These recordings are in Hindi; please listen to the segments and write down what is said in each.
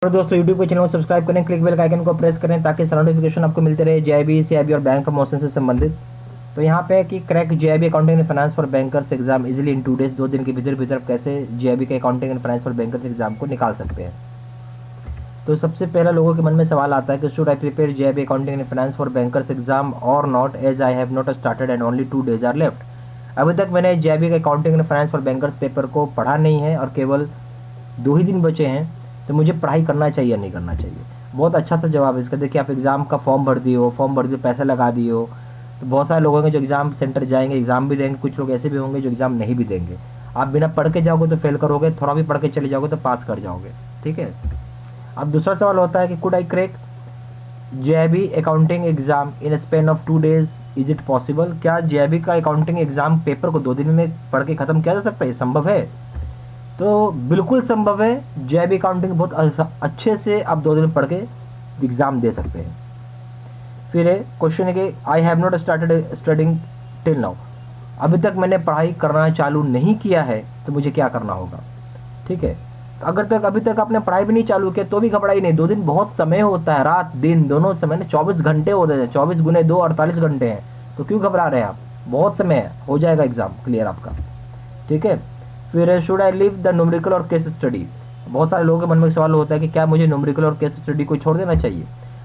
और दोस्तों यूट्यूब के चैनल को सब्सक्राइब करें, क्लिक बेल आइकन को प्रेस करें ताकि सारा नोटिफिकेशन आपको मिलते रहे जेआईबी, सीआईबी और बैंक प्रमोशन से संबंधित। तो यहाँ पे है कि crack JIB accounting and finance for bankers exam easily in 2 days, 2 दिन के भीतर कैसे जेआईबी के accounting and finance for bankers exam को निकाल सकते हैं। तो सबसे पहला लोगों के मन में सवाल आता है कि should I prepare JAIIB accounting and finance for bankers exam और not, as I have not started and only 2 days are left. अभी तक मैंने जेआईबी का accounting and finance for bankers paper को पढ़ा नहीं है और केवल 2 ही दिन बचे हैं, तो मुझे पढ़ाई करना चाहिए या नहीं करना चाहिए। बहुत अच्छा सा जवाब है इसका। देखिए, आप एग्ज़ाम का फॉर्म भर दिए हो, पैसे लगा दिए हो, तो बहुत सारे लोग होंगे जो एग्ज़ाम सेंटर जाएंगे, एग्ज़ाम भी देंगे, कुछ लोग ऐसे भी होंगे जो एग्ज़ाम नहीं भी देंगे। आप बिना पढ़ के जाओगे तो फेल करोगे, थोड़ा भी पढ़ के चले जाओगे तो पास कर जाओगे। ठीक है। अब दूसरा सवाल होता है कि could I crack JIB accounting exam in span of 2 days, is it possible? क्या जेआईबी का अकाउंटिंग एग्जाम पेपर को 2 दिन में पढ़ के खत्म किया जा सकता है? संभव है? तो बिल्कुल संभव है। जेआईबी अकाउंटिंग बहुत अच्छे से आप 2 दिन पढ़ के एग्जाम दे सकते हैं। फिर क्वेश्चन है कि आई have not started studying till now, अभी तक मैंने पढ़ाई करना चालू नहीं किया है, तो मुझे क्या करना होगा? ठीक है। तो अगर तक अभी तक आपने पढ़ाई भी नहीं चालू किया तो भी घबराई नहीं। 2 दिन बहुत समय होता है, रात दिन दोनों समय ना 24 घंटे होते हैं, 24 गुने 2 48 घंटे हैं, तो क्यों घबरा रहे हैं आप? बहुत समय है, हो जाएगा एग्जाम क्लियर आपका। ठीक है। फिर should I leave the numerical और केस स्टडी, बहुत सारे लोगों के मन में सवाल होता है कि क्या मुझे न्यूमेरिकल और केस स्टडी को छोड़ देना चाहिए?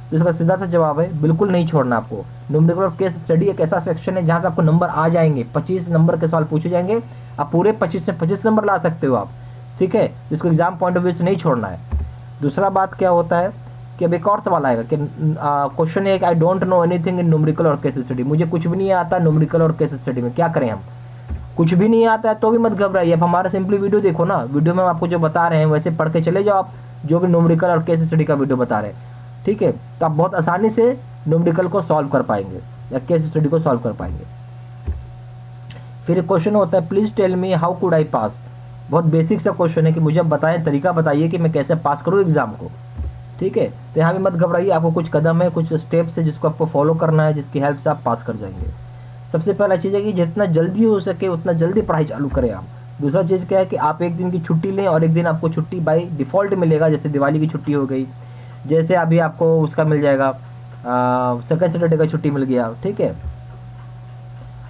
तो इसका सीधा सा जवाब है बिल्कुल नहीं छोड़ना आपको। न्यूमेरिकल और केस स्टडी एक ऐसा सेक्शन है जहां से आपको नंबर आ जाएंगे, 25 नंबर के सवाल पूछे जाएंगे, आप पूरे 25 से 25 नंबर ला सकते हो आप। ठीक है। इसको एग्जाम पॉइंट ऑफ व्यू से नहीं छोड़ना है। दूसरा बात क्या होता है कि अब एक और सवाल आएगा कि क्वेश्चन है कि I don't know anything in numerical और केस स्टडी, मुझे कुछ भी नहीं आता न्यूमेरिकल और केस स्टडी में, क्या करें हम? कुछ भी नहीं आता है तो भी मत घबराइए, अब हमारा सिंपली वीडियो देखो ना, वीडियो में आपको जो बता रहे हैं वैसे पढ़ के चले जाओ आप, जो भी न्यूमेरिकल और केस स्टडी का वीडियो बता रहे हैं। ठीक है। तो आप बहुत आसानी से न्यूमेरिकल को सॉल्व कर पाएंगे या केस स्टडी को सॉल्व कर पाएंगे। फिर क्वेश्चन होता है please tell me how could I pass, बहुत बेसिक सा क्वेश्चन है कि मुझे बताएं, तरीका बताइए कि मैं कैसे पास करूं एग्जाम को। ठीक है। तो यहाँ भी मत घबराइए, आपको कुछ कदम है, कुछ स्टेप्स है जिसको आपको फॉलो करना है, जिसकी हेल्प से आप पास कर जाएंगे। सबसे पहला चीज़ है कि जितना जल्दी हो सके उतना जल्दी पढ़ाई चालू करें आप। दूसरा चीज़ क्या है कि आप एक दिन की छुट्टी लें और एक दिन आपको छुट्टी बाय डिफ़ॉल्ट मिलेगा, जैसे दिवाली की छुट्टी हो गई, जैसे अभी आपको उसका मिल जाएगा सेकंड सैटरडे का छुट्टी मिल गया। ठीक है।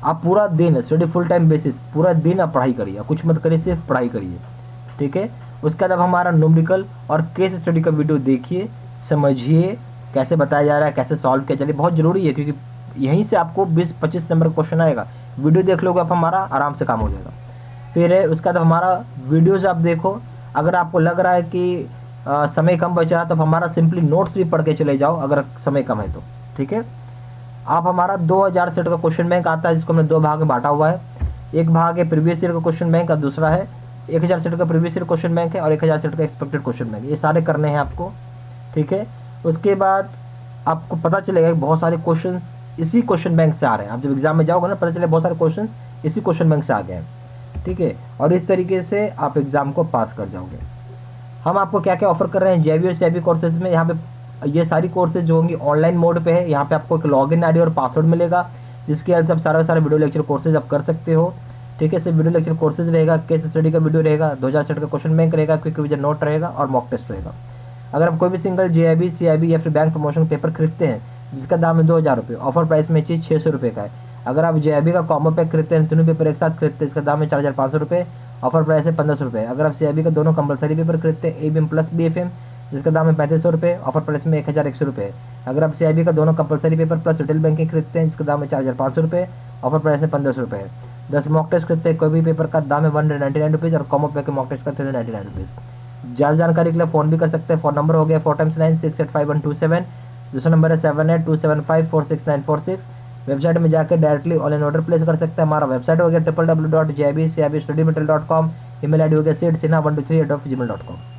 आप पूरा दिन स्टडी फुल टाइम बेसिस, पूरा दिन आप पढ़ाई करिए, कुछ मत करिए, सिर्फ पढ़ाई करिए। ठीक है। उसके बाद हमारा न्यूमेरिकल और केस स्टडी का वीडियो देखिए, समझिए कैसे बताया जा रहा है, कैसे सॉल्व किया चलिए, बहुत ज़रूरी है क्योंकि यहीं से आपको 20-25 नंबर क्वेश्चन आएगा। वीडियो देख लोगे आप, हमारा आराम से काम हो जाएगा। फिर उसके बाद हमारा वीडियोज आप देखो, अगर आपको लग रहा है कि समय कम बचा तो हमारा सिंपली नोट्स भी पढ़ के चले जाओ अगर समय कम है तो। ठीक है। आप हमारा 2000 सेट का क्वेश्चन बैंक आता है जिसको हमने 2 भाग में बांटा हुआ है। एक भाग है प्रीवियस ईयर का क्वेश्चन बैंक और दूसरा है 1000 सेट का प्रीवियस ईयर क्वेश्चन बैंक है और 1000 सेट का एक्सपेक्टेड क्वेश्चन बैंक। ये सारे करने हैं आपको। ठीक है। उसके बाद आपको पता चलेगा कि बहुत सारे क्वेश्चन इसी क्वेश्चन बैंक से आ रहे हैं। आप जब एग्जाम में जाओगे ना, पता चले बहुत सारे क्वेश्चन इसी क्वेश्चन बैंक से आ गए हैं। ठीक है। और इस तरीके से आप एग्जाम को पास कर जाओगे। हम आपको क्या क्या ऑफर कर रहे हैं जेआईबी और सीआईबी कोर्सेज में, यहाँ पे ये सारी कोर्सेज जो होंगी ऑनलाइन मोड पे है। यहाँ पे आपको एक लॉगिन आईडी और पासवर्ड मिलेगा जिसके हेल्प से आप सारे वीडियो लेक्चर कोर्सेज आप कर सकते हो। ठीक है। सिर्फ वीडियो लेक्चर कोर्सेज रहेगा, केस स्टडी का वीडियो रहेगा, 2000 सेट का क्वेश्चन बैंक रहेगा, क्विक रिवीजन नोट रहेगा और मॉक टेस्ट रहेगा। अगर आप कोई भी सिंगल जेआईबी, सीआईबी या फिर बैंक प्रमोशन पेपर खरीदते हैं जिसका दाम है 2000 रुपये, ऑफर प्राइस में चीज़ 600 रुपये का है। अगर आप जेआईबी का कॉम्बो पैक खरीदते हैं, तीनों पेपर एक साथ खरीदते हैं, इसका दाम है 4500 रुपये, ऑफर प्राइस है 1500 रुपये। अगर आप सीआईबी का दोनों कंपलसरी पेपर खरीदते हैं, एबीएम प्लस बीएफएम, जिसका दाम है 3500 रुपये, ऑफर प्राइस में 1101 रुपये। अगर आप सीआईबी का दोनों compulsory paper plus retail banking खरीदते हैं जिसका दाम है 4500 रुपये, ऑफर प्राइस में 1500 रुपये। 10 मॉक टेस्ट खरीदते हैं, कोई भी पेपर का दाम है 199 रुपीज़ और कॉम्बो पैक के मॉक टेस्ट का 399 रुपीज़। ज़्यादा जानकारी के लिए फ़ोन भी कर सकते हैं। फ़ोन नंबर हो गया 4 × 9 685 127, दूसरा नंबर है 7827546946। वेबसाइट में जाकर डायरेक्टली ऑनलाइन ऑर्डर प्लेस कर सकते हैं। हमारा वेबसाइट हो गया www.jaibstudymaterial.com, ईमेल आईडी हो गया seedsinha123@gmail.com।